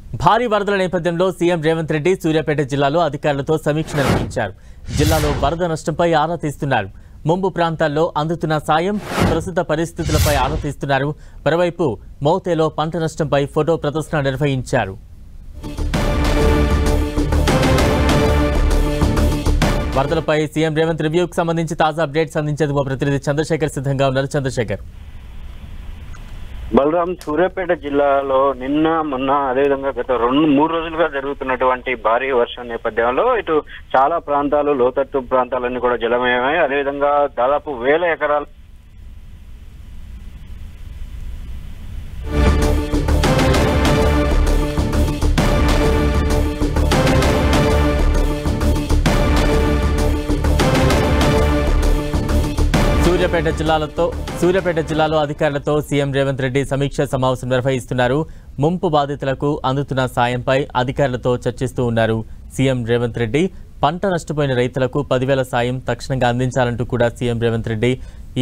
భారీ వరదల నేపథ్యంలో సీఎం రేవంత్ రెడ్డి సూర్యాపేట జిల్లాలో అధికారులతో సమీక్ష నిర్వహించారు. జిల్లాలో వరద నష్టంపై ఆరా తీస్తున్నారు. ముంపు ప్రాంతాల్లో అందుతున్న సాయం, ప్రస్తుత పరిస్థితులపై ఆరా తీస్తున్నారు. మరోవైపు మౌతేలో పంట నష్టంపై ఫోటో ప్రదర్శన నిర్వహించారు. వరదలపై సీఎం రేవంత్ రివ్యూకు సంబంధించి తాజా అప్డేట్స్ అందించేందుకు మా ప్రతినిధి చంద్రశేఖర్ సిద్ధంగా ఉన్నారు. చంద్రశేఖర్, బలరాం, సూర్యాపేట జిల్లాలో నిన్న మొన్న అదేవిధంగా గత 2-3 రోజులుగా జరుగుతున్నటువంటి భారీ వర్షం నేపథ్యంలో ఇటు చాలా ప్రాంతాలు, లోతట్టు ప్రాంతాలన్నీ కూడా జలమయమై అదేవిధంగా దాదాపు 1000 ఎకరాలు సూర్యాపేట జిల్లాలో అధికారులతో సీఎం రేవంత్ రెడ్డి సమీక్ష సమావేశం నిర్వహిస్తున్నారు. ముంపు బాధితులకు అందుతున్న సాయంపై అధికారులతో చర్చిస్తూ ఉన్నారు. సీఎం రేవంత్ రెడ్డి పంట నష్టపోయిన రైతులకు 10,000 సాయం తక్షణంగా అందించాలంటూ కూడా సీఎం రేవంత్ రెడ్డి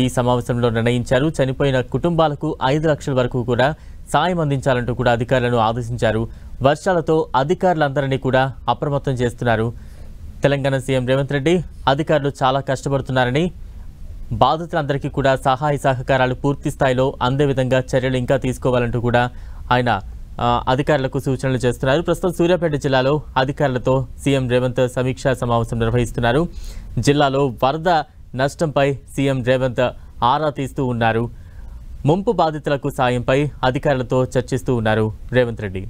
ఈ సమావేశంలో నిర్ణయించారు. చనిపోయిన కుటుంబాలకు 5 లక్షల వరకు కూడా సాయం అందించాలంటూ కూడా అధికారులను ఆదేశించారు. వర్షాలతో అధికారులందరినీ కూడా అప్రమత్తం చేస్తున్నారు. తెలంగాణ సీఎం రేవంత్ రెడ్డి అధికారులు చాలా కష్టపడుతున్నారని, బాధితులందరికీ కూడా సహాయ సహకారాలు పూర్తి స్థాయిలో అందే విధంగా చర్యలు ఇంకా తీసుకోవాలంటూ కూడా ఆయన అధికారులకు సూచనలు చేస్తున్నారు. ప్రస్తుతం సూర్యాపేట జిల్లాలో అధికారులతో సీఎం రేవంత్ సమీక్షా సమావేశం నిర్వహిస్తున్నారు. జిల్లాలో వరద నష్టంపై సీఎం రేవంత్ ఆరా తీస్తూ ఉన్నారు. ముంపు బాధితులకు సాయంపై అధికారులతో చర్చిస్తూ ఉన్నారు రేవంత్ రెడ్డి.